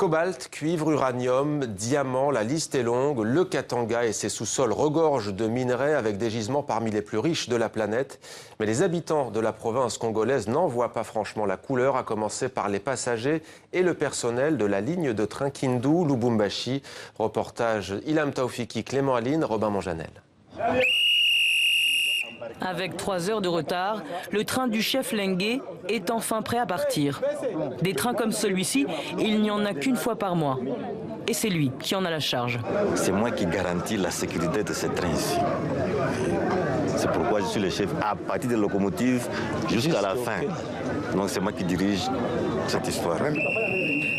Cobalt, cuivre, uranium, diamant, la liste est longue. Le Katanga et ses sous-sols regorgent de minerais avec des gisements parmi les plus riches de la planète. Mais les habitants de la province congolaise n'en voient pas franchement la couleur, à commencer par les passagers et le personnel de la ligne de train Kindu-Lubumbashi. Reportage Ilham Taoufiki, Clément Aline, Robin Monjanel. Avec 3 heures de retard, le train du chef Lengue est enfin prêt à partir. Des trains comme celui-ci, il n'y en a qu'une fois par mois. Et c'est lui qui en a la charge. C'est moi qui garantis la sécurité de ce train ici. C'est pourquoi je suis le chef à partir des locomotives jusqu'à la fin. Donc c'est moi qui dirige cette histoire.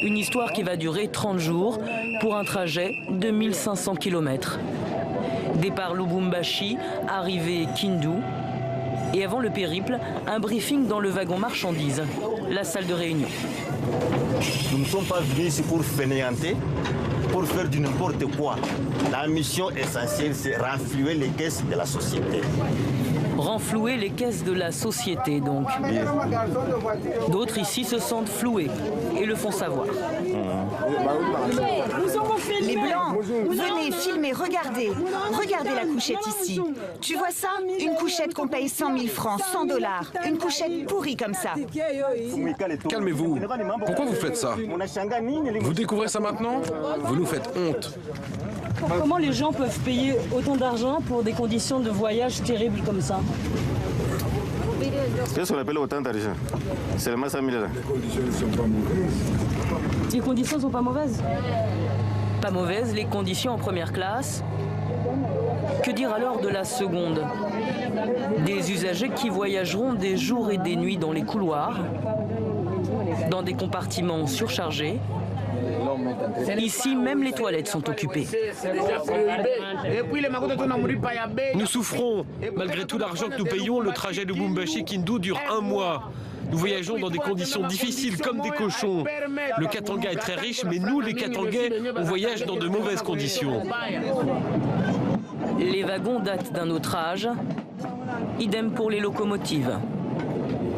Une histoire qui va durer 30 jours pour un trajet de 1500 km. Départ Lubumbashi, arrivée Kindu. Et avant le périple, un briefing dans le wagon marchandises, la salle de réunion. Nous ne sommes pas venus ici pour fainéanter, pour faire du n'importe quoi. La mission essentielle, c'est renflouer les caisses de la société. Renflouer les caisses de la société, donc. D'autres ici se sentent floués et le font savoir. Les Blancs, venez filmer, regardez. Regardez la couchette ici. Tu vois ça? Une couchette qu'on paye 100 000 francs, 100 $. Une couchette pourrie comme ça. Calmez-vous. Pourquoi vous faites ça? Vous découvrez ça maintenant? Vous nous faites honte. Comment les gens peuvent payer autant d'argent pour des conditions de voyage terribles comme ça? Qu'est-ce qu'on appelle autant d'argent? Seulement 100 000 €. Les conditions sont pas mauvaises? Pas mauvaises, les conditions en première classe. Que dire alors de la seconde? Des usagers qui voyageront des jours et des nuits dans les couloirs, dans des compartiments surchargés. Ici, même les toilettes sont occupées. Nous souffrons. Malgré tout l'argent que nous payons, le trajet de Lubumbashi-Kindu dure 1 mois. Nous voyageons dans des conditions difficiles comme des cochons. Le Katanga est très riche, mais nous, les Katangais, on voyage dans de mauvaises conditions. Les wagons datent d'un autre âge. Idem pour les locomotives.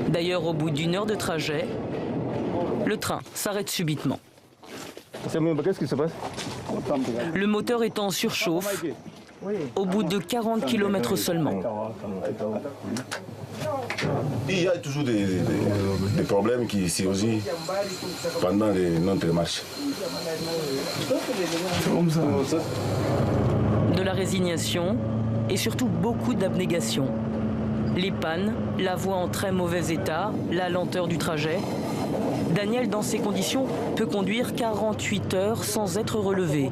D'ailleurs, au bout d'1 heure de trajet, le train s'arrête subitement. Qu'est-ce qui se passe? Le moteur est en surchauffe, au bout de 40 km seulement. Il y a toujours des problèmes qui ici aussi pendant notre marche. De la résignation et surtout beaucoup d'abnégation. Les pannes, la voie en très mauvais état, la lenteur du trajet. Daniel, dans ces conditions, peut conduire 48 heures sans être relevé,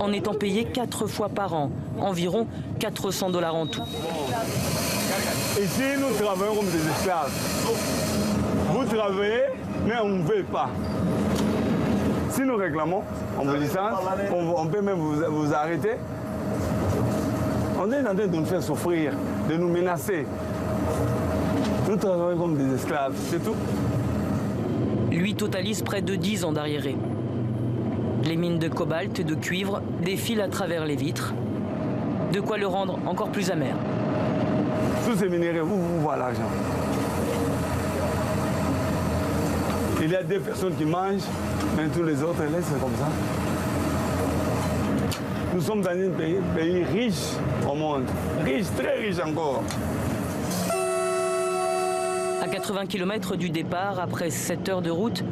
en étant payé 4 fois par an, environ 400 $ en tout. Ici, nous travaillons comme des esclaves. Vous travaillez, mais on ne veut pas. Si nous réclamons en vous disant, on peut même vous arrêter. On est en train de nous faire souffrir, de nous menacer. Nous travaillons comme des esclaves, c'est tout. Lui totalise près de 10 ans d'arriéré. Les mines de cobalt et de cuivre défilent à travers les vitres. De quoi le rendre encore plus amer. Tous ces minéraux, vous voyez l'argent. Il y a des personnes qui mangent, mais tous les autres laissent comme ça. Nous sommes dans un pays riche au monde. Riche, très riche encore. À 80 km du départ, après 7 heures de route,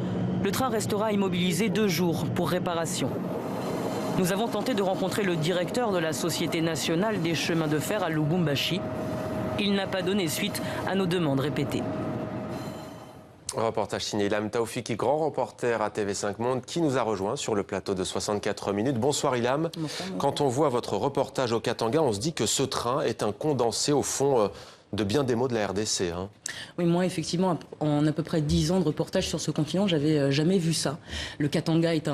le train restera immobilisé 2 jours pour réparation. Nous avons tenté de rencontrer le directeur de la Société nationale des chemins de fer à Lubumbashi. Il n'a pas donné suite à nos demandes répétées. Reportage signé Ilham Taoufiki, grand reporter à TV5 Monde, qui nous a rejoint sur le plateau de 64 minutes. Bonsoir Ilham. Bonsoir. Quand on voit votre reportage au Katanga, on se dit que ce train est un condensé au fond de bien des mots de la RDC. Hein. Oui, moi, effectivement, en à peu près 10 ans de reportage sur ce continent, j'avais jamais vu ça. Le Katanga est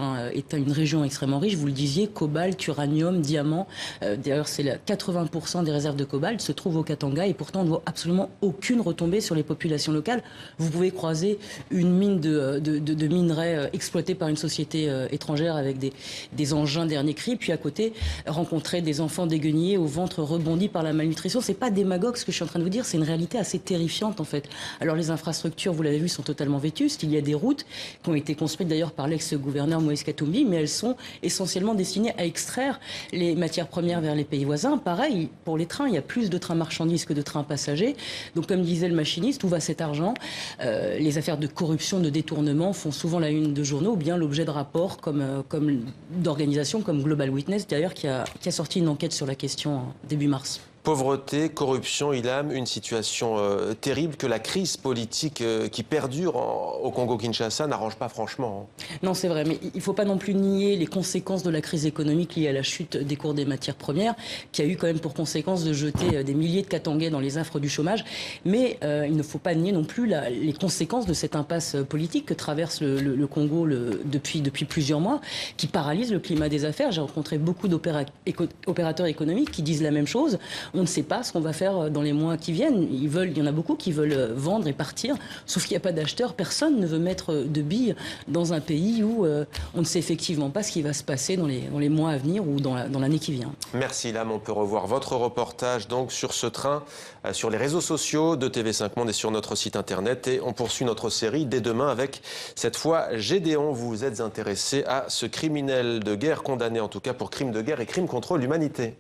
une région extrêmement riche, vous le disiez, cobalt, uranium, diamant. D'ailleurs, c'est 80% des réserves de cobalt se trouvent au Katanga et pourtant, on ne voit absolument aucune retombée sur les populations locales. Vous pouvez croiser une mine de minerais exploitée par une société étrangère avec des engins dernier cri, puis à côté, rencontrer des enfants déguenillés au ventre rebondi par la malnutrition. C'est pas démagogue ce que je suis en train de vous dire, c'est une réalité assez terrifiante en fait. Alors les infrastructures, vous l'avez vu, sont totalement vétustes. Il y a des routes qui ont été construites d'ailleurs par l'ex-gouverneur Moïse Katumbi, mais elles sont essentiellement destinées à extraire les matières premières vers les pays voisins. Pareil, pour les trains, il y a plus de trains marchandises que de trains passagers. Donc comme disait le machiniste, où va cet argent? Les affaires de corruption, de détournement font souvent la une de journaux ou bien l'objet de rapports comme d'organisations comme Global Witness, d'ailleurs, qui a sorti une enquête sur la question début mars. Pauvreté, corruption, Ilham, une situation terrible que la crise politique qui perdure au Congo-Kinshasa n'arrange pas franchement. Non, c'est vrai, mais il ne faut pas non plus nier les conséquences de la crise économique liée à la chute des cours des matières premières, qui a eu quand même pour conséquence de jeter des milliers de Katangais dans les affres du chômage. Mais il ne faut pas nier non plus les conséquences de cette impasse politique que traverse le Congo depuis plusieurs mois, qui paralyse le climat des affaires. J'ai rencontré beaucoup d'opérateurs économiques qui disent la même chose. On ne sait pas ce qu'on va faire dans les mois qui viennent. Il y en a beaucoup qui veulent vendre et partir, sauf qu'il n'y a pas d'acheteurs. Personne ne veut mettre de billes dans un pays où on ne sait effectivement pas ce qui va se passer dans les mois à venir ou dans l'année qui vient. Merci Ilham, on peut revoir votre reportage donc sur ce train, sur les réseaux sociaux de TV5 Monde et sur notre site internet. Et on poursuit notre série dès demain avec cette fois Gédéon. Vous vous êtes intéressé à ce criminel de guerre, condamné en tout cas pour crimes de guerre et crimes contre l'humanité.